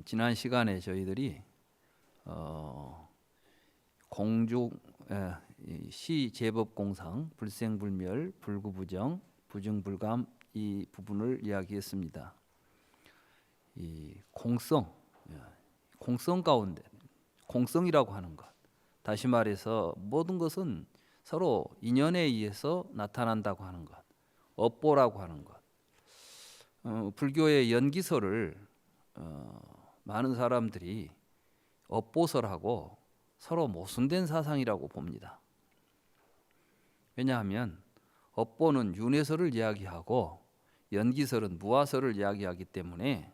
지난 시간에 저희들이 공중 시제법공상 불생불멸 불구부정 부증불감 이 부분을 이야기했습니다. 이 공성 가운데 공성이라고 하는 것, 다시 말해서 모든 것은 서로 인연에 의해서 나타난다고 하는 것, 업보라고 하는 것. 불교의 연기설을 많은 사람들이 업보설하고 서로 모순된 사상이라고 봅니다. 왜냐하면 업보는 윤회설을 이야기하고 연기설은 무화설을 이야기하기 때문에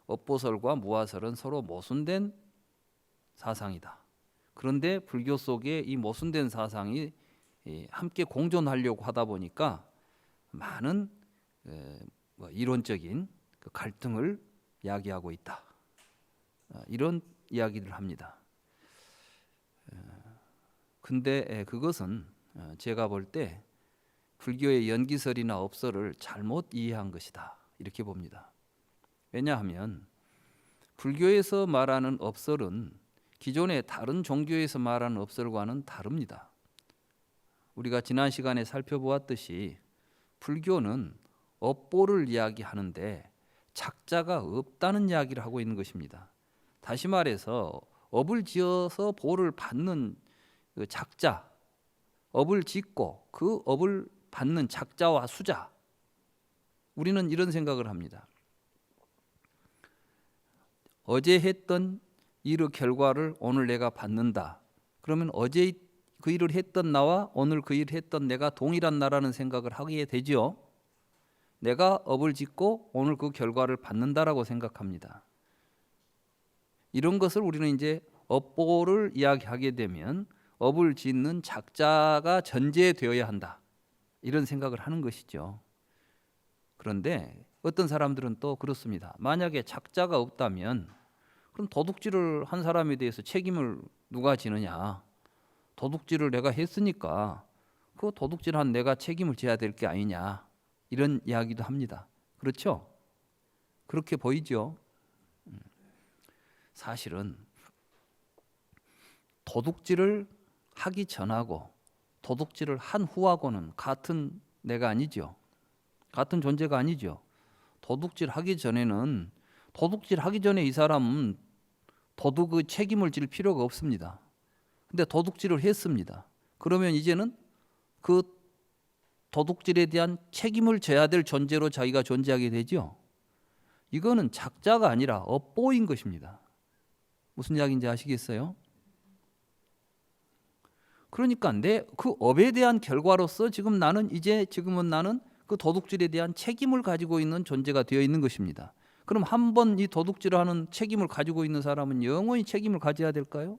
업보설과 무화설은 서로 모순된 사상이다. 그런데 불교 속에 이 모순된 사상이 함께 공존하려고 하다 보니까 많은 이론적인 그 갈등을 야기하고 있다. 이런 이야기를 합니다. 근데 그것은 제가 볼 때 불교의 연기설이나 업설을 잘못 이해한 것이다, 이렇게 봅니다. 왜냐하면 불교에서 말하는 업설은 기존의 다른 종교에서 말하는 업설과는 다릅니다. 우리가 지난 시간에 살펴보았듯이 불교는 업보를 이야기하는데 작자가 없다는 이야기를 하고 있는 것입니다. 다시 말해서 업을 지어서 보를 받는 그 작자, 업을 짓고 그 업을 받는 작자와 수자, 우리는 이런 생각을 합니다. 어제 했던 일의 결과를 오늘 내가 받는다. 그러면 어제 그 일을 했던 나와 오늘 그 일을 했던 내가 동일한 나라는 생각을 하게 되죠. 내가 업을 짓고 오늘 그 결과를 받는다라고 생각합니다. 이런 것을 우리는 이제 업보를 이야기하게 되면 업을 짓는 작자가 전제되어야 한다, 이런 생각을 하는 것이죠. 그런데 어떤 사람들은 또 그렇습니다. 만약에 작자가 없다면 그럼 도둑질을 한 사람에 대해서 책임을 누가 지느냐? 도둑질을 내가 했으니까 그 도둑질한 내가 책임을 져야 될 게 아니냐, 이런 이야기도 합니다. 그렇죠? 그렇게 보이죠? 사실은 도둑질을 하기 전하고 도둑질을 한 후하고는 같은 내가 아니죠. 같은 존재가 아니죠. 도둑질 하기 전에는 도둑질 하기 전에 이 사람은 도둑의 책임을 질 필요가 없습니다. 근데 도둑질을 했습니다. 그러면 이제는 그 도둑질에 대한 책임을 져야 될 존재로 자기가 존재하게 되죠. 이거는 작자가 아니라 업보인 것입니다. 무슨 이야기인지 아시겠어요? 그러니까 내 그 업에 대한 결과로서 지금은 나는 그 도둑질에 대한 책임을 가지고 있는 존재가 되어 있는 것입니다. 그럼 한 번 이 도둑질을 하는 책임을 가지고 있는 사람은 영원히 책임을 가져야 될까요?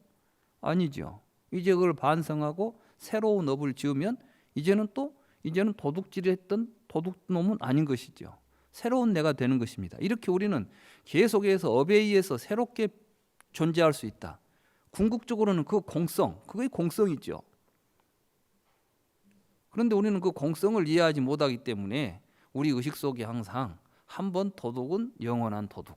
아니죠. 이제 그걸 반성하고 새로운 업을 지으면 이제는 도둑질했던 도둑놈은 아닌 것이죠. 새로운 내가 되는 것입니다. 이렇게 우리는 계속해서 업에 의해서 새롭게 존재할 수 있다. 궁극적으로는 그 공성, 그게 공성이죠. 그런데 우리는 그 공성을 이해하지 못하기 때문에 우리 의식 속에 항상 한 번 도둑은 영원한 도둑.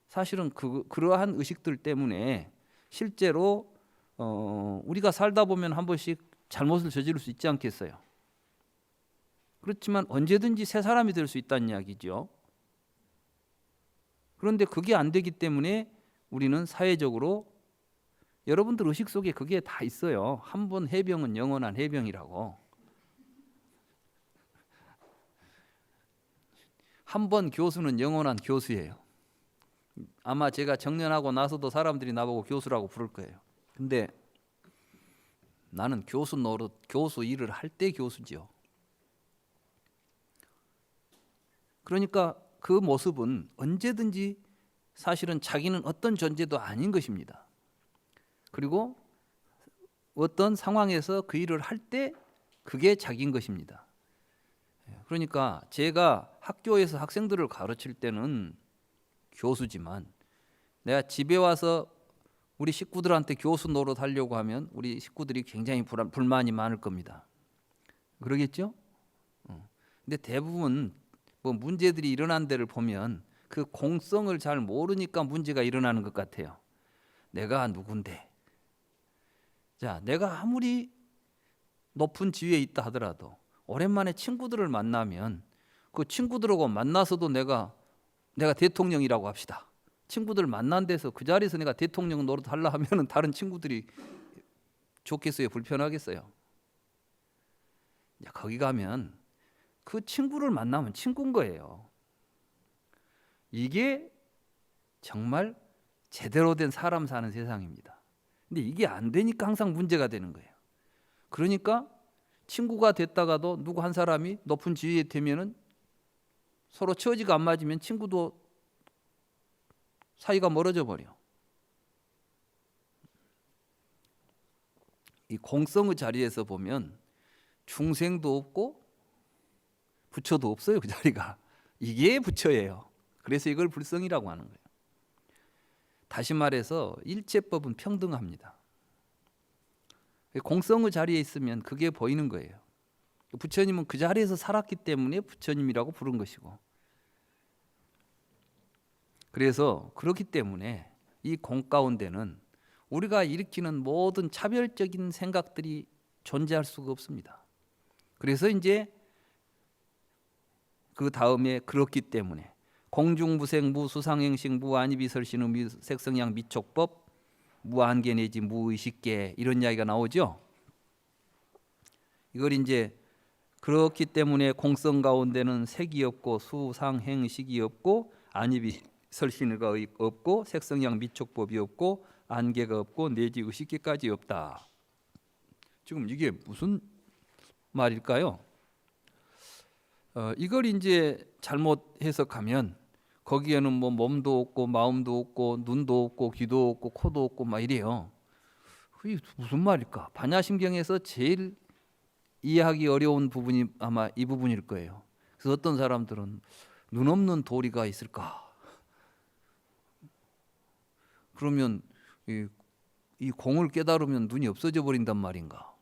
사실은 그러한 의식들 때문에 실제로 우리가 살다 보면 한 번씩 잘못을 저지를 수 있지 않겠어요? 그렇지만 언제든지 새 사람이 될 수 있다는 이야기죠. 그런데 그게 안 되기 때문에 우리는 사회적으로, 여러분들 의식 속에 그게 다 있어요. 한 번 해병은 영원한 해병이라고. 한 번 교수는 영원한 교수예요. 아마 제가 정년하고 나서도 사람들이 나보고 교수라고 부를 거예요. 근데 나는 교수 노릇, 교수 일을 할 때 교수지요. 그러니까 그 모습은 언제든지 사실은 자기는 어떤 존재도 아닌 것입니다. 그리고 어떤 상황에서 그 일을 할 때 그게 자기인 것입니다. 그러니까 제가 학교에서 학생들을 가르칠 때는 교수지만 내가 집에 와서 우리 식구들한테 교수 노릇 하려고 하면 우리 식구들이 굉장히 불만이 많을 겁니다. 그러겠죠? 근데 대부분 문제들이 일어난 데를 보면 그 공성을 잘 모르니까 문제가 일어나는 것 같아요. 내가 누군데? 자, 내가 아무리 높은 지위에 있다 하더라도 오랜만에 친구들을 만나면 그 친구들하고 만나서도 내가 대통령이라고 합시다. 친구들 만난 데서 그 자리에서 내가 대통령 노릇 하려 하면은 다른 친구들이 좋겠어요? 불편하겠어요? 거기 가면 그 친구를 만나면 친구인 거예요. 이게 정말 제대로 된 사람 사는 세상입니다. 근데 이게 안 되니까 항상 문제가 되는 거예요. 그러니까 친구가 됐다가도 누구 한 사람이 높은 지위에 되면은 서로 처지가 안 맞으면 친구도 사이가 멀어져 버려. 이 공성의 자리에서 보면 중생도 없고 부처도 없어요. 그 자리가. 이게 부처예요. 그래서 이걸 불성이라고 하는 거예요. 다시 말해서 일체법은 평등합니다. 공성의 자리에 있으면 그게 보이는 거예요. 부처님은 그 자리에서 살았기 때문에 부처님이라고 부른 것이고, 그래서 그렇기 때문에 이 공 가운데는 우리가 일으키는 모든 차별적인 생각들이 존재할 수가 없습니다. 그래서 이제 그 다음에 그렇기 때문에 공중무생 무수상행식 무안이비설신의 무색성양 미촉법 무안개 내지 무의식계 이런 이야기가 나오죠. 이걸 이제 그렇기 때문에 공성 가운데는 색이 없고 수상행식이 없고 안이비설신의가 없고 색성양 미촉법이 없고 안개가 없고 내지 의식계까지 없다. 지금 이게 무슨 말일까요? 이걸 이제 잘못 해석하면 거기에는 뭐 몸도 없고 마음도 없고 눈도 없고 귀도 없고 코도 없고 막 이래요. 그게 무슨 말일까? 반야심경에서 제일 이해하기 어려운 부분이 아마 이 부분일 거예요. 그래서 어떤 사람들은 눈 없는 도리가 있을까? 그러면 이 공을 깨달으면 눈이 없어져 버린단 말인가?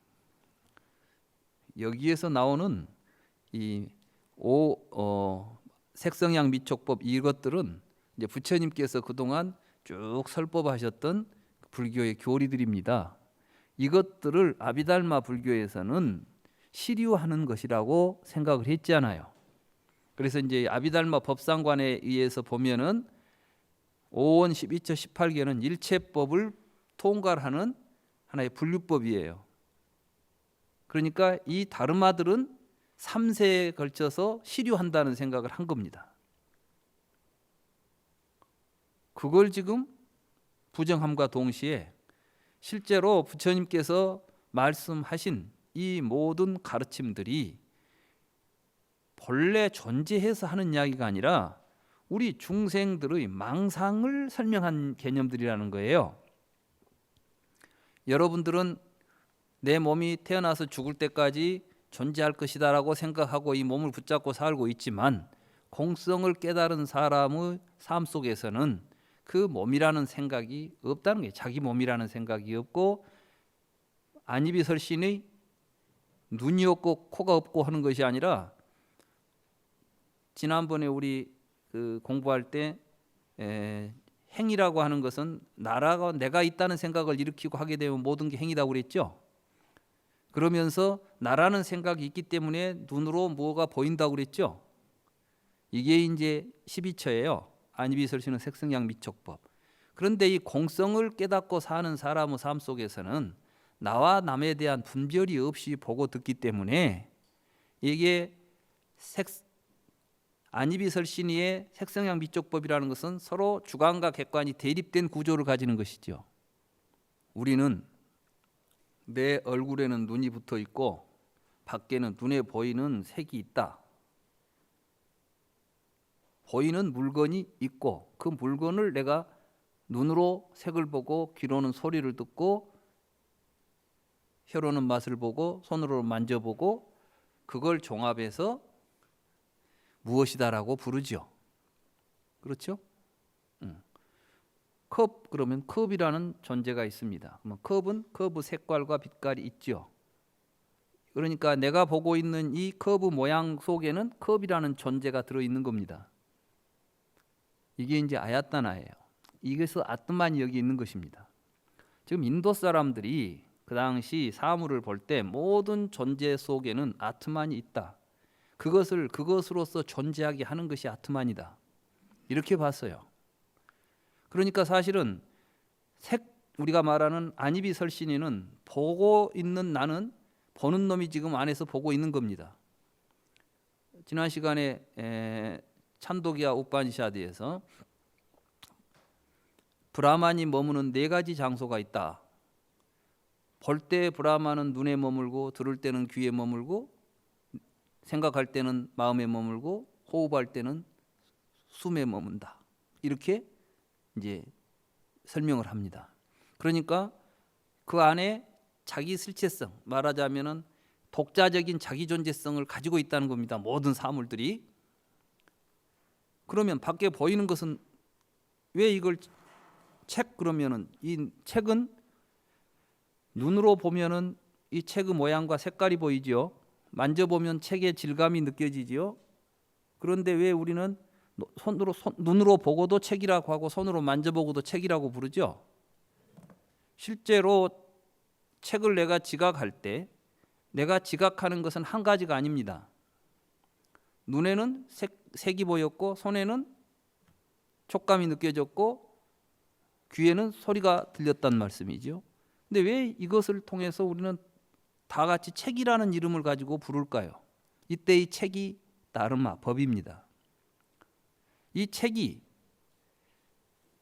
여기에서 나오는 이 색성양 미촉법 이것들은 이제 부처님께서 그동안 쭉 설법하셨던 불교의 교리들입니다. 이것들을 아비달마 불교에서는 시류하는 것이라고 생각을 했잖아요. 그래서 이제 아비달마 법상관에 의해서 보면은 5원 12처 18개는 일체법을 통괄하는 하나의 분류법이에요. 그러니까 이 다르마들은 3세에 걸쳐서 시류한다는 생각을 한 겁니다. 그걸 지금 부정함과 동시에 실제로 부처님께서 말씀하신 이 모든 가르침들이 본래 존재해서 하는 이야기가 아니라 우리 중생들의 망상을 설명한 개념들이라는 거예요. 여러분들은 내 몸이 태어나서 죽을 때까지 존재할 것이다라고 생각하고 이 몸을 붙잡고 살고 있지만 공성을 깨달은 사람의 삶 속에서는 그 몸이라는 생각이 없다는 거예요. 자기 몸이라는 생각이 없고 안이비설신의 눈이 없고 코가 없고 하는 것이 아니라 지난번에 우리 공부할 때 행이라고 하는 것은 나라가 내가 있다는 생각을 일으키고 하게 되면 모든 게 행이라고 그랬죠. 그러면서 나라는 생각이 있기 때문에 눈으로 뭐가 보인다고 그랬죠. 이게 이제 12처예요. 안이비설신의 색성양 미촉법. 그런데 이 공성을 깨닫고 사는 사람의 삶 속에서는 나와 남에 대한 분별이 없이 보고 듣기 때문에 이게 안이비설신의 색성양 미촉법이라는 것은 서로 주관과 객관이 대립된 구조를 가지는 것이죠. 우리는 내 얼굴에는 눈이 붙어 있고 밖에는 눈에 보이는 색이 있다. 보이는 물건이 있고 그 물건을 내가 눈으로 색을 보고 귀로는 소리를 듣고 혀로는 맛을 보고 손으로 만져보고 그걸 종합해서 무엇이다라고 부르죠. 그렇죠? 컵 그러면 컵이라는 존재가 있습니다. 컵은 컵의 색깔과 빛깔이 있죠. 그러니까 내가 보고 있는 이 컵의 모양 속에는 컵이라는 존재가 들어있는 겁니다. 이게 이제 아야따나예요. 이것서 아트만이 여기 있는 것입니다. 지금 인도 사람들이 그 당시 사물을 볼 때 모든 존재 속에는 아트만이 있다. 그것을 그것으로서 존재하게 하는 것이 아트만이다. 이렇게 봤어요. 그러니까 사실은 우리가 말하는 안입이 설신이는 보고 있는 나는 보는 놈이 지금 안에서 보고 있는 겁니다. 지난 시간에 찬도기야 우파니샤드에서 브라만이 머무는 4가지 장소가 있다. 볼 때 브라만은 눈에 머물고, 들을 때는 귀에 머물고, 생각할 때는 마음에 머물고, 호흡할 때는 숨에 머문다. 이렇게 이제 설명을 합니다. 그러니까 그 안에 자기 실체성, 말하자면은 독자적인 자기 존재성을 가지고 있다는 겁니다. 모든 사물들이. 그러면 밖에 보이는 것은 왜 이걸 그러면은 이 책은 눈으로 보면은 이 책의 모양과 색깔이 보이지요. 만져보면 책의 질감이 느껴지지요. 그런데 왜 우리는 눈으로 보고도 책이라고 하고 손으로 만져보고도 책이라고 부르죠? 실제로 책을 내가 지각할 때 내가 지각하는 것은 한 가지가 아닙니다. 눈에는 색이 보였고, 손에는 촉감이 느껴졌고, 귀에는 소리가 들렸단 말씀이죠. 근데 왜 이것을 통해서 우리는 다 같이 책이라는 이름을 가지고 부를까요? 이때 이 책이 다르마, 법입니다. 이 책이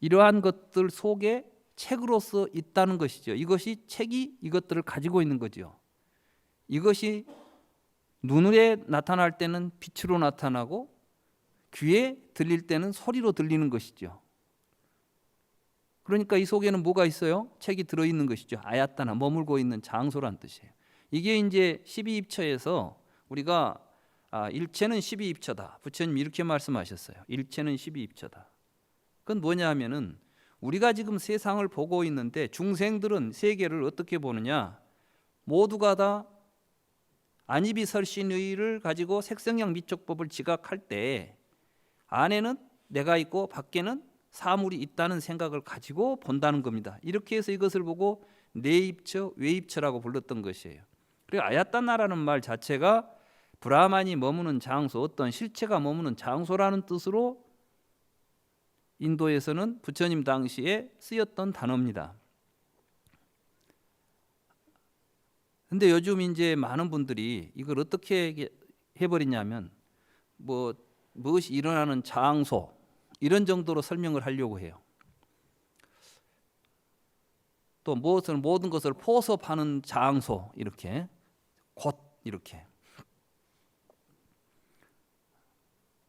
이러한 것들 속에 책으로서 있다는 것이죠. 이것이 책이 이것들을 가지고 있는 거죠. 이것이 눈에 나타날 때는 빛으로 나타나고, 귀에 들릴 때는 소리로 들리는 것이죠. 그러니까 이 속에는 뭐가 있어요? 책이 들어있는 것이죠. 아야따나, 머물고 있는 장소란 뜻이에요. 이게 이제 12입처에서 우리가 일체는 12입처다. 부처님 이렇게 말씀하셨어요. 일체는 12입처다. 그건 뭐냐 하면은 우리가 지금 세상을 보고 있는데 중생들은 세계를 어떻게 보느냐? 모두가 다 안입이 설신의를 가지고 색성양 미촉법을 지각할 때 안에는 내가 있고 밖에는 사물이 있다는 생각을 가지고 본다는 겁니다. 이렇게 해서 이것을 보고 내입처, 외입처라고 불렀던 것이에요. 그리고 아야따나라는 말 자체가 브라만이 머무는 장소, 어떤 실체가 머무는 장소라는 뜻으로 인도에서는 부처님 당시에 쓰였던 단어입니다. 근데 요즘 이제 많은 분들이 이걸 어떻게 해버리냐면 무엇이 일어나는 장소 이런 정도로 설명을 하려고 해요. 또 모든 것을 포섭하는 장소 이렇게 곳 이렇게.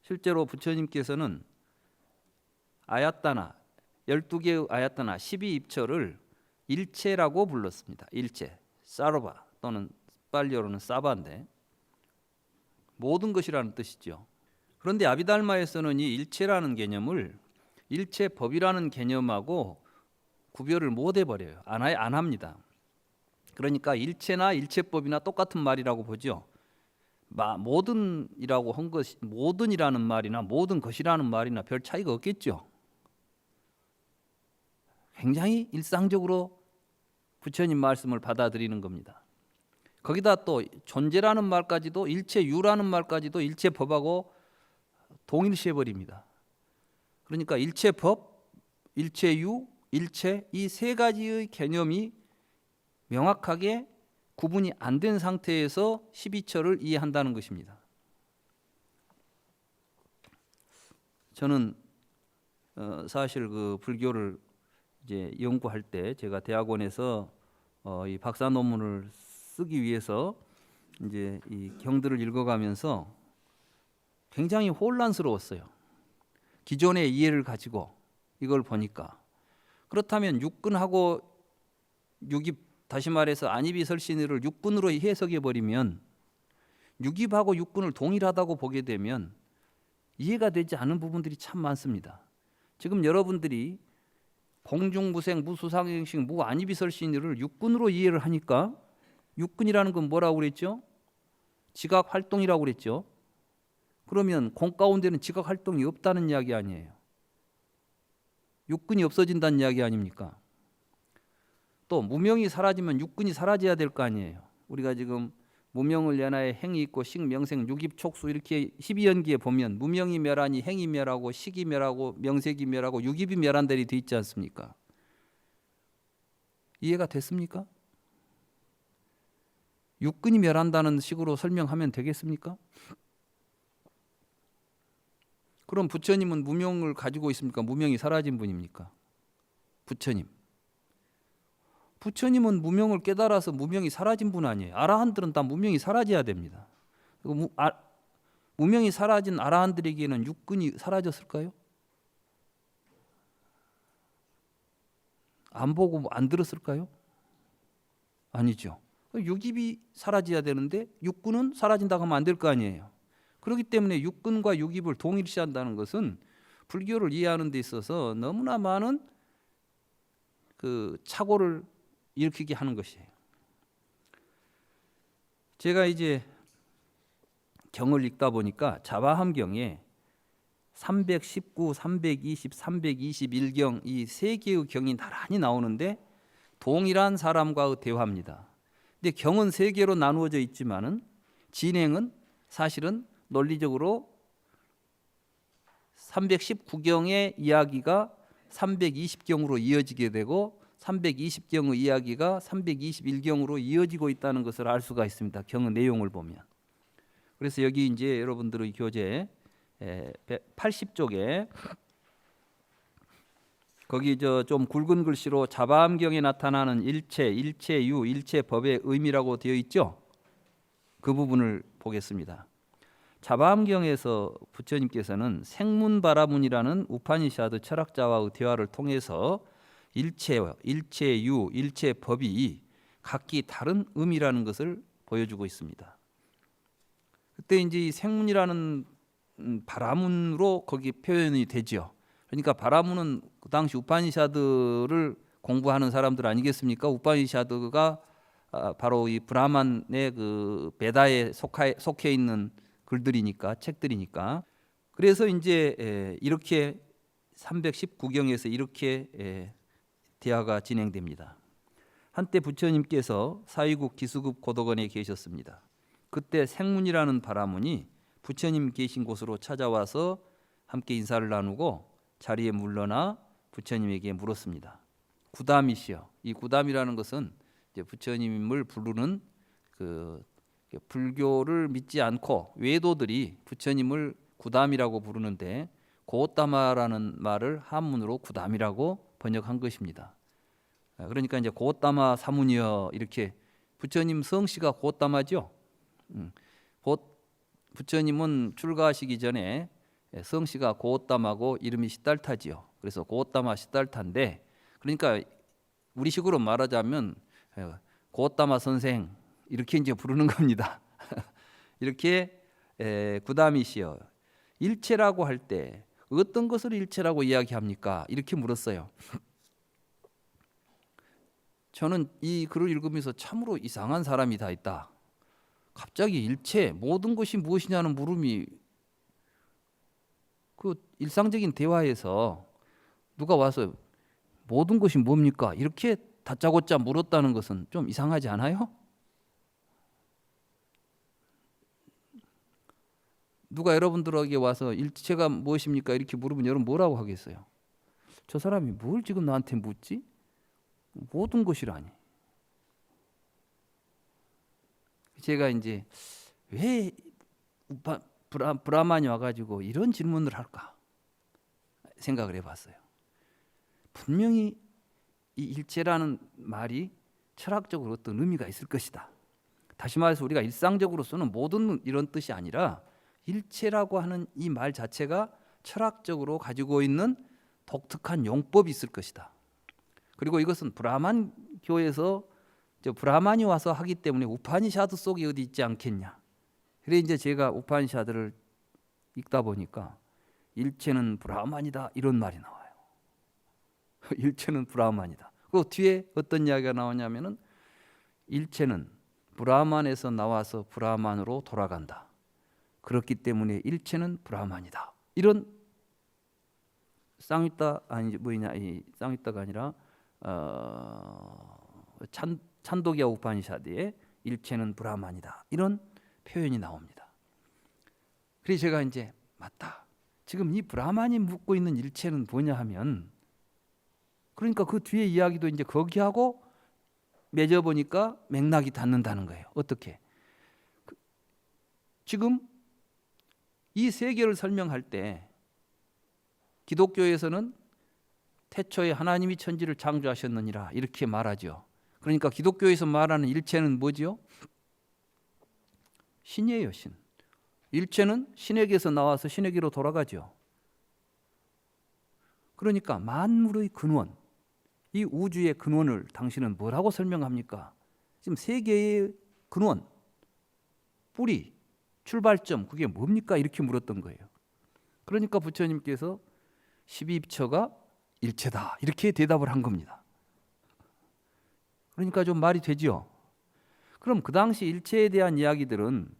실제로 부처님께서는 아야따나 12개의 아야따나 12입처를 일체라고 불렀습니다. 일체, 사르바 또는 빨리어로는 사바인데 모든 것이라는 뜻이죠. 그런데 아비달마에서는 이 일체라는 개념을 일체법이라는 개념하고 구별을 못 해버려요. 안 합니다. 그러니까 일체나 일체법이나 똑같은 말이라고 보죠. 모든이라고 한 것이 모든이라는 말이나 모든 것이라는 말이나 별 차이가 없겠죠. 굉장히 일상적으로 부처님 말씀을 받아들이는 겁니다. 거기다 또 존재라는 말까지도 일체유라는 말까지도 일체법하고 동일시해버립니다. 그러니까 일체법, 일체유, 일체 이 세 가지의 개념이 명확하게 구분이 안 된 상태에서 12처를 이해한다는 것입니다. 저는 사실 그 불교를 이제 연구할 때 제가 대학원에서 이 박사 논문을 쓰기 위해서 이제 이 경들을 읽어가면서 굉장히 혼란스러웠어요. 기존의 이해를 가지고 이걸 보니까 그렇다면 육근하고 육입 다시 말해서 안입이 설신의를 육근으로 해석해 버리면 육입하고 육근을 동일하다고 보게 되면 이해가 되지 않은 부분들이 참 많습니다. 지금 여러분들이 공중무생 무수상행식 무안입이 설신의를 육근으로 이해를 하니까 육근이라는 건 뭐라고 그랬죠? 지각 활동이라고 그랬죠. 그러면 공 가운데는 지각 활동이 없다는 이야기 아니에요. 육근이 없어진다는 이야기 아닙니까? 또 무명이 사라지면 육근이 사라져야 될 거 아니에요. 우리가 지금 무명을 연하에 행이 있고 식명생 육입촉수 이렇게 12연기에 보면 무명이 멸하니 행이 멸하고 식이 멸하고 명색이 멸하고 육입이 멸한다리 돼 있지 않습니까? 이해가 됐습니까? 육근이 멸한다는 식으로 설명하면 되겠습니까? 그럼 부처님은 무명을 가지고 있습니까? 무명이 사라진 분입니까? 부처님은 무명을 깨달아서 무명이 사라진 분 아니에요. 아라한들은 다 무명이 사라져야 됩니다. 무명이 사라진 아라한들에게는 육근이 사라졌을까요? 안 보고 안 들었을까요? 아니죠. 육입이 사라져야 되는데 육근은 사라진다고 하면 안 될 거 아니에요. 그렇기 때문에 육근과 육입을 동일시한다는 것은 불교를 이해하는 데 있어서 너무나 많은 그 착오를 일으키게 하는 것이에요. 제가 이제 경을 읽다 보니까 자바함경에 319, 320, 321경 이 세 개의 경이 나란히 나오는데 동일한 사람과의 대화입니다. 근데 경은 세 개로 나누어져 있지만은 진행은 사실은 논리적으로 319경의 이야기가 320경으로 이어지게 되고 320경의 이야기가 321경으로 이어지고 있다는 것을 알 수가 있습니다. 경의 내용을 보면. 그래서 여기 이제 여러분들의 교재 80쪽에 거기 좀 굵은 글씨로 자바함경에 나타나는 일체, 일체유, 일체법의 의미라고 되어 있죠. 그 부분을 보겠습니다. 자바함경에서 부처님께서는 생문바라문이라는 우파니샤드 철학자와의 대화를 통해서 일체와 일체유, 일체법이 각기 다른 의미라는 것을 보여주고 있습니다. 그때 이제 이 생문이라는 바라문으로 거기 표현이 되죠. 그러니까 바라문은 그 당시 우파니샤드를 공부하는 사람들 아니겠습니까? 우파니샤드가 바로 이 브라만의 그 베다에 속해 있는 글들이니까, 책들이니까. 그래서 이제 이렇게 319경에서 이렇게 대화가 진행됩니다. 한때 부처님께서 사위국 기수급 고덕원에 계셨습니다. 그때 생문이라는 바라문이 부처님 계신 곳으로 찾아와서 함께 인사를 나누고 자리에 물러나 부처님에게 물었습니다. 구담이시여. 이 구담이라는 것은 이제 부처님을 부르는 그 불교를 믿지 않고 외도들이 부처님을 구담이라고 부르는데 고오따마라는 말을 한문으로 구담이라고 번역한 것입니다. 그러니까 이제 고오따마 사문이여 이렇게 부처님 성씨가 고오따마죠. 부처님은 출가하시기 전에 성씨가 고오따마고 이름이 시달타지요. 그래서 고오따마 시달타인데 그러니까 우리식으로 말하자면 고오따마 선생 이렇게 이제 부르는 겁니다. 이렇게 구담이시여 일체라고 할 때 어떤 것을 일체라고 이야기합니까? 이렇게 물었어요. 저는 이 글을 읽으면서 참으로 이상한 사람이 다 있다. 갑자기 일체 모든 것이 무엇이냐는 물음이 그 일상적인 대화에서 누가 와서 모든 것이 뭡니까? 이렇게 다짜고짜 물었다는 것은 좀 이상하지 않아요? 누가 여러분들에게 와서 일체가 무엇입니까? 이렇게 물으면 여러분 뭐라고 하겠어요? 저 사람이 뭘 지금 나한테 묻지? 모든 것이라니. 제가 이제 왜 브라만이 와가지고 이런 질문을 할까 생각을 해봤어요. 분명히 이 일체라는 말이 철학적으로 어떤 의미가 있을 것이다. 다시 말해서 우리가 일상적으로 쓰는 모든 이런 뜻이 아니라 일체라고 하는 이 말 자체가 철학적으로 가지고 있는 독특한 용법이 있을 것이다. 그리고 이것은 브라만 교에서 브라만이 와서 하기 때문에 우파니샤드 속에 어디 있지 않겠냐. 그래 이제 제가 우파니샤드를 읽다 보니까 일체는 브라만이다 이런 말이 나와요. 일체는 브라만이다. 그 뒤에 어떤 이야기가 나오냐면은 일체는 브라만에서 나와서 브라만으로 돌아간다. 그렇기 때문에 일체는 브라만이다. 이런 쌍위따 아니 뭐냐 이 쌍위따가 아니라 찬도기야 우파니샤드에 일체는 브라만이다 이런 표현이 나옵니다. 그래서 제가 이제 맞다. 지금 이 브라만이 묻고 있는 일체는 뭐냐 하면 그러니까 그 뒤에 이야기도 이제 거기하고 맺어 보니까 맥락이 닿는다는 거예요. 어떻게? 지금 이 세계를 설명할 때 기독교에서는 태초에 하나님이 천지를 창조하셨느니라 이렇게 말하죠. 그러니까 기독교에서 말하는 일체는 뭐지요? 신이에요, 신. 일체는 신에게서 나와서 신에게로 돌아가죠. 그러니까 만물의 근원, 이 우주의 근원을 당신은 뭐라고 설명합니까? 지금 세계의 근원, 뿌리, 출발점 그게 뭡니까? 이렇게 물었던 거예요. 그러니까 부처님께서 12입처가 일체다 이렇게 대답을 한 겁니다. 그러니까 좀 말이 되죠. 그럼 그 당시 일체에 대한 이야기들은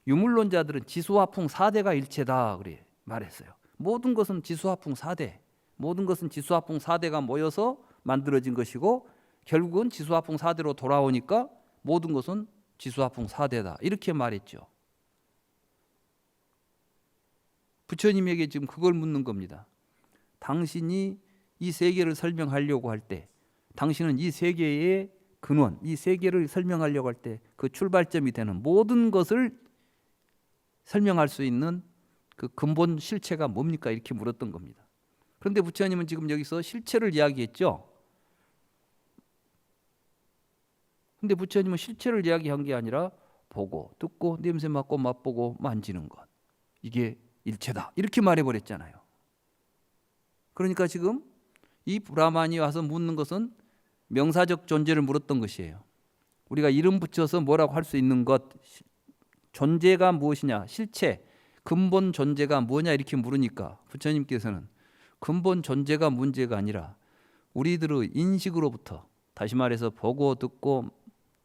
유물론자들은 지수화풍 4대가 일체다 그래 말했어요. 모든 것은 지수화풍 4대, 모든 것은 지수화풍 4대가 모여서 만들어진 것이고 결국은 지수화풍 4대로 돌아오니까 모든 것은 지수화풍 4대다 이렇게 말했죠. 부처님에게 지금 그걸 묻는 겁니다. 당신이 이 세계를 설명하려고 할 때 당신은 이 세계의 근원, 이 세계를 설명하려고 할 때 그 출발점이 되는 모든 것을 설명할 수 있는 그 근본 실체가 뭡니까? 이렇게 물었던 겁니다. 그런데 부처님은 지금 여기서 실체를 이야기했죠. 근데 부처님은 실체를 이야기한 게 아니라 보고, 듣고, 냄새 맡고, 맛보고, 만지는 것. 이게 일체다. 이렇게 말해버렸잖아요. 그러니까 지금 이 브라만이 와서 묻는 것은 명사적 존재를 물었던 것이에요. 우리가 이름 붙여서 뭐라고 할 수 있는 것, 존재가 무엇이냐, 실체, 근본 존재가 뭐냐 이렇게 물으니까 부처님께서는 근본 존재가 문제가 아니라 우리들의 인식으로부터 다시 말해서 보고 듣고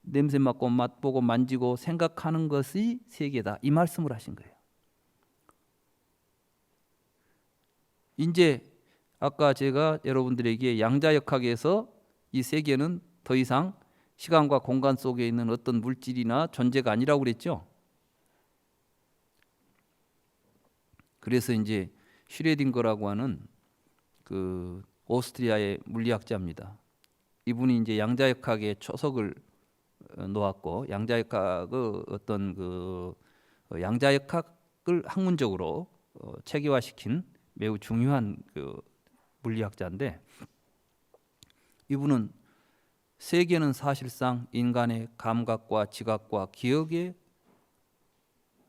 냄새 맡고 맛보고 만지고 생각하는 것이 세계다 이 말씀을 하신 거예요. 이제 아까 제가 여러분들에게 양자역학에서 이 세계는 더 이상 시간과 공간 속에 있는 어떤 물질이나 존재가 아니라고 그랬죠. 그래서 이제 슈레딩거라고 하는 그 오스트리아의 물리학자입니다. 이분이 이제 양자역학의 초석을 놓았고 양자역학의 어떤 그 양자역학을 학문적으로 체계화시킨 매우 중요한 그 물리학자인데 이분은 세계는 사실상 인간의 감각과 지각과 기억의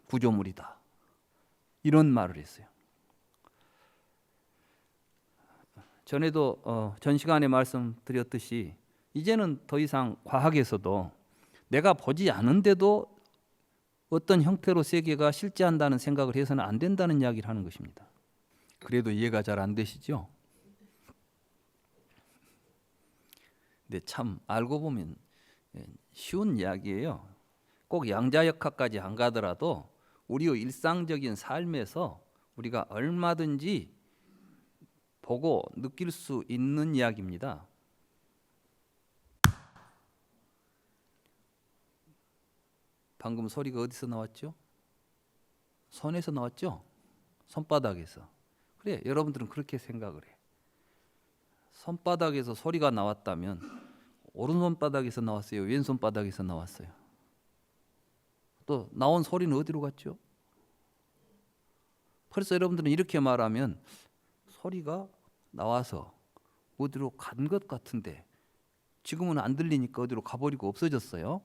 구조물이다. 이런 말을 했어요. 전에도 전 시간에 말씀드렸듯이 이제는 더 이상 과학에서도 내가 보지 않은데도 어떤 형태로 세계가 실제한다는 생각을 해서는 안 된다는 이야기를 하는 것입니다. 그래도 이해가 잘 안 되시죠? 근데 참 알고 보면 쉬운 이야기예요. 꼭 양자역학까지 안 가더라도 우리의 일상적인 삶에서 우리가 얼마든지 보고 느낄 수 있는 이야기입니다. 방금 소리가 어디서 나왔죠? 손에서 나왔죠? 손바닥에서. 그래, 여러분들은 그렇게 생각을 해. 손바닥에서 소리가 나왔다면 오른손바닥에서 나왔어요? 왼손바닥에서 나왔어요? 또 나온 소리는 어디로 갔죠? 그래서 여러분들은 이렇게 말하면 소리가 나와서 어디로 간 것 같은데 지금은 안 들리니까 어디로 가버리고 없어졌어요.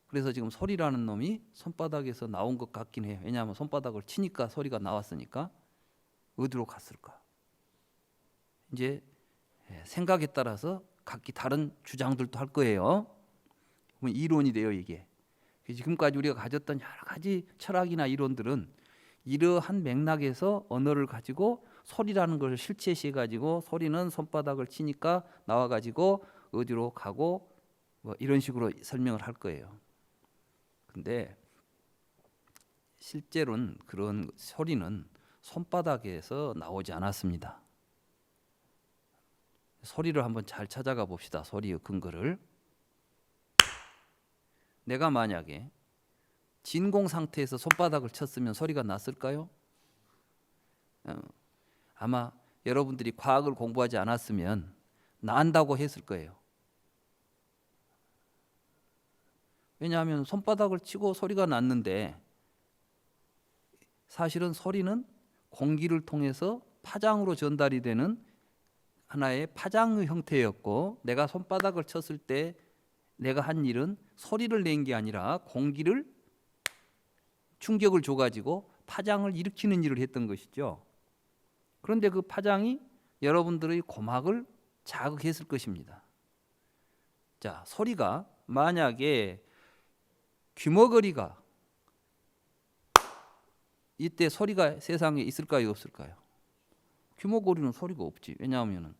그래서 지금 소리라는 놈이 손바닥에서 나온 것 같긴 해요. 왜냐하면 손바닥을 치니까 소리가 나왔으니까. 어디로 갔을까? 이제 생각에 따라서 각기 다른 주장들도 할 거예요. 이론이 돼요, 이게. 지금까지 우리가 가졌던 여러 가지 철학이나 이론들은 이러한 맥락에서 언어를 가지고 소리라는 것을 실체시해 가지고 소리는 손바닥을 치니까 나와 가지고 어디로 가고 뭐 이런 식으로 설명을 할 거예요. 근데 실제로는 그런 소리는 손바닥에서 나오지 않았습니다. 소리를 한번 잘 찾아가 봅시다. 소리의 근거를. 내가 만약에 진공 상태에서 손바닥을 쳤으면 소리가 났을까요? 아마 여러분들이 과학을 공부하지 않았으면 난다고 했을 거예요. 왜냐하면 손바닥을 치고 소리가 났는데 사실은 소리는 공기를 통해서 파장으로 전달이 되는 하나의 파장의 형태였고, 내가 손바닥을 쳤을 때 내가 한 일은 소리를 낸 게 아니라 공기를 충격을 줘가지고 파장을 일으키는 일을 했던 것이죠. 그런데 그 파장이 여러분들의 고막을 자극했을 것입니다. 자, 소리가 만약에 귀머거리가 이때 소리가 세상에 있을까요, 없을까요? 귀머거리는 소리가 없지. 왜냐하면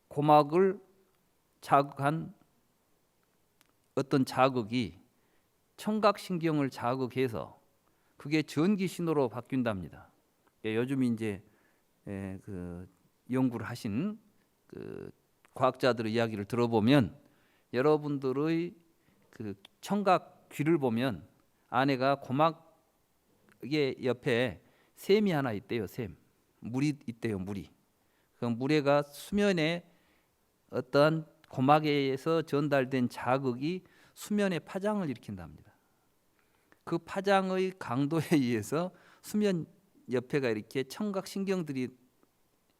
고막을 자극한 어떤 자극이 청각신경을 자극해서 그게 전기 신호로 바뀐답니다. 요즘 이제 그 연구를 하신 그 과학자들의 이야기를 들어보면 여러분들의 그 청각 귀를 보면 안에가 고막의 옆에 샘이 하나 있대요. 샘, 물이 있대요. 물이. 그 물에가 수면에 어떠한 고막에서 전달된 자극이 수면에 파장을 일으킨답니다. 그 파장의 강도에 의해서 수면 옆에가 이렇게 청각신경들이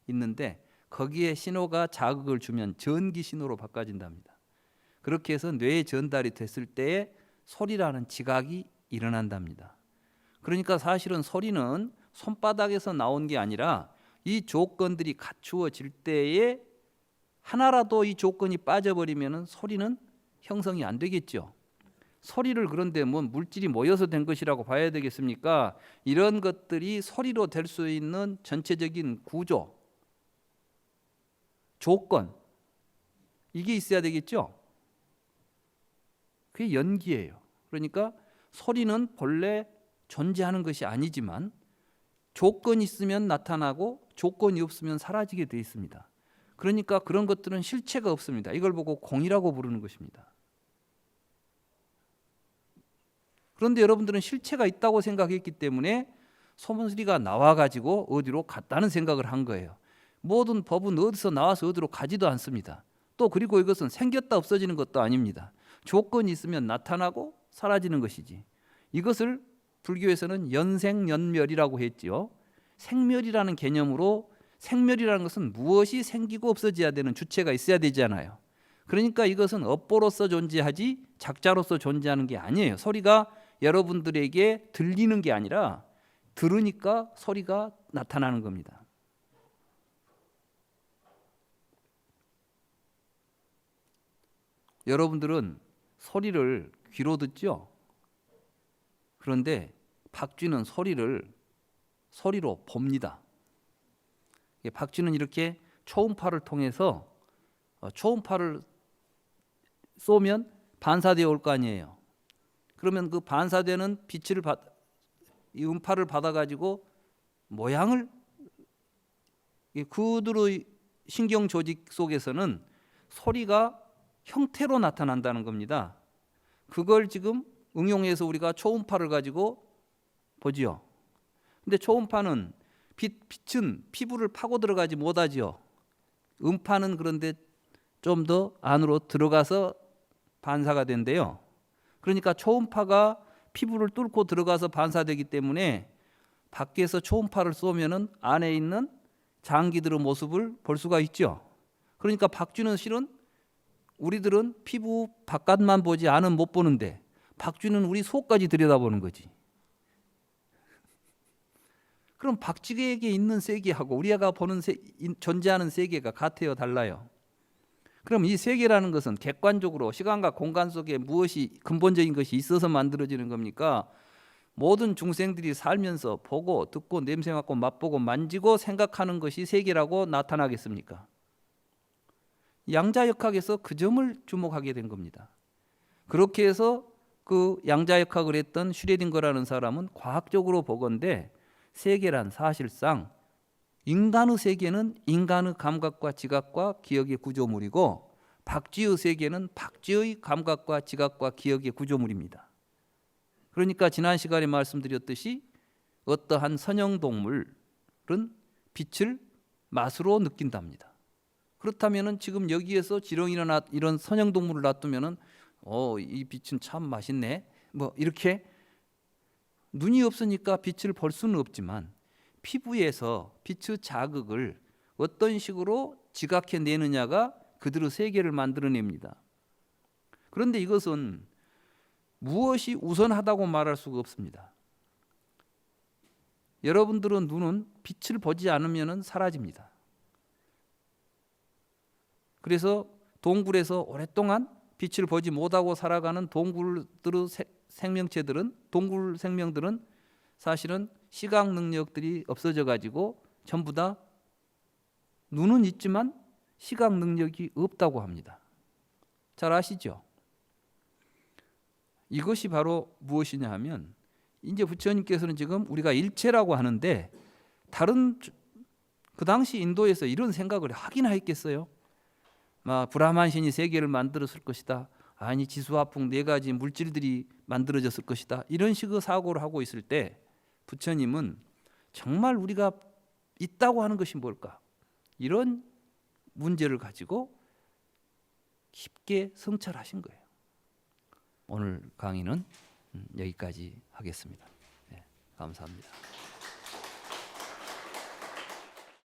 있는데 거기에 신호가 자극을 주면 전기 신호로 바꿔진답니다. 그렇게 해서 뇌에 전달이 됐을 때에 소리라는 지각이 일어난답니다. 그러니까 사실은 소리는 손바닥에서 나온 게 아니라 이 조건들이 갖추어질 때에 하나라도 이 조건이 빠져버리면 소리는 형성이 안 되겠죠. 소리를 그런데 뭐 물질이 모여서 된 것이라고 봐야 되겠습니까? 이런 것들이 소리로 될 수 있는 전체적인 구조, 조건, 이게 있어야 되겠죠. 그게 연기예요. 그러니까 소리는 본래 존재하는 것이 아니지만 조건이 있으면 나타나고 조건이 없으면 사라지게 돼 있습니다. 그러니까 그런 것들은 실체가 없습니다. 이걸 보고 공이라고 부르는 것입니다. 그런데 여러분들은 실체가 있다고 생각했기 때문에 소문소리가 나와가지고 어디로 갔다는 생각을 한 거예요. 모든 법은 어디서 나와서 어디로 가지도 않습니다. 또 그리고 이것은 생겼다 없어지는 것도 아닙니다. 조건이 있으면 나타나고 사라지는 것이지. 이것을 불교에서는 연생연멸이라고 했지요. 생멸이라는 개념으로, 생멸이라는 것은 무엇이 생기고 없어져야 되는 주체가 있어야 되잖아요. 그러니까 이것은 업보로서 존재하지 작자로서 존재하는 게 아니에요. 소리가 여러분들에게 들리는 게 아니라 들으니까 소리가 나타나는 겁니다. 여러분들은 소리를 귀로 듣죠? 그런데 박쥐는 소리로 봅니다. 박쥐는 이렇게 초음파를 통해서 초음파를 쏘면 반사되어 올 거 아니에요. 그러면 그 반사되는 빛을 이 음파를 받아가지고 모양을, 그들의 신경 조직 속에서는 소리가 형태로 나타난다는 겁니다. 그걸 지금 응용해서 우리가 초음파를 가지고 보지요. 근데 초음파는 빛은 피부를 파고 들어가지 못하지요. 음파는 그런데 좀 더 안으로 들어가서 반사가 된대요. 그러니까 초음파가 피부를 뚫고 들어가서 반사되기 때문에 밖에서 초음파를 쏘면은 안에 있는 장기들의 모습을 볼 수가 있죠. 그러니까 박쥐는 실은 우리들은 피부 바깥만 보지 안은 못 보는데 박쥐는 우리 속까지 들여다보는 거지. 그럼 박쥐에게 있는 세계하고 우리가 보는 존재하는 세계가 같아요, 달라요? 그럼 이 세계라는 것은 객관적으로 시간과 공간 속에 무엇이 근본적인 것이 있어서 만들어지는 겁니까? 모든 중생들이 살면서 보고 듣고 냄새 맡고 맛보고 만지고 생각하는 것이 세계라고 나타나겠습니까? 양자역학에서 그 점을 주목하게 된 겁니다. 그렇게 해서 그 양자역학을 했던 슈레딩거라는 사람은 과학적으로 보건대 세계란 사실상 인간의 세계는 인간의 감각과 지각과 기억의 구조물이고 박쥐의 세계는 박쥐의 감각과 지각과 기억의 구조물입니다. 그러니까 지난 시간에 말씀드렸듯이 어떠한 선형동물은 빛을 맛으로 느낀답니다. 그렇다면 지금 여기에서 지렁이나 이런 선형동물을 놔두면 이 빛은 참 맛있네 뭐 이렇게 눈이 없으니까 빛을 볼 수는 없지만 피부에서 빛의 자극을 어떤 식으로 지각해내느냐가 그들의 세계를 만들어냅니다. 그런데 이것은 무엇이 우선하다고 말할 수가 없습니다. 여러분들의 눈은 빛을 보지 않으면 사라집니다. 그래서 동굴에서 오랫동안 빛을 보지 못하고 살아가는 동굴들의 생명체들은, 동굴 생명들은 사실은 시각 능력들이 없어져 가지고 전부 다 눈은 있지만 시각 능력이 없다고 합니다. 잘 아시죠? 이것이 바로 무엇이냐 하면 이제 부처님께서는 지금 우리가 일체라고 하는데 다른 그 당시 인도에서 이런 생각을 하긴 했겠어요? 브라만 신이 세계를 만들었을 것이다. 아니 지수화풍 4가지 물질들이 만들어졌을 것이다. 이런 식의 사고를 하고 있을 때 부처님은 정말 우리가 있다고 하는 것이 뭘까? 이런 문제를 가지고 깊게 성찰하신 거예요. 오늘 강의는 여기까지 하겠습니다. 네, 감사합니다.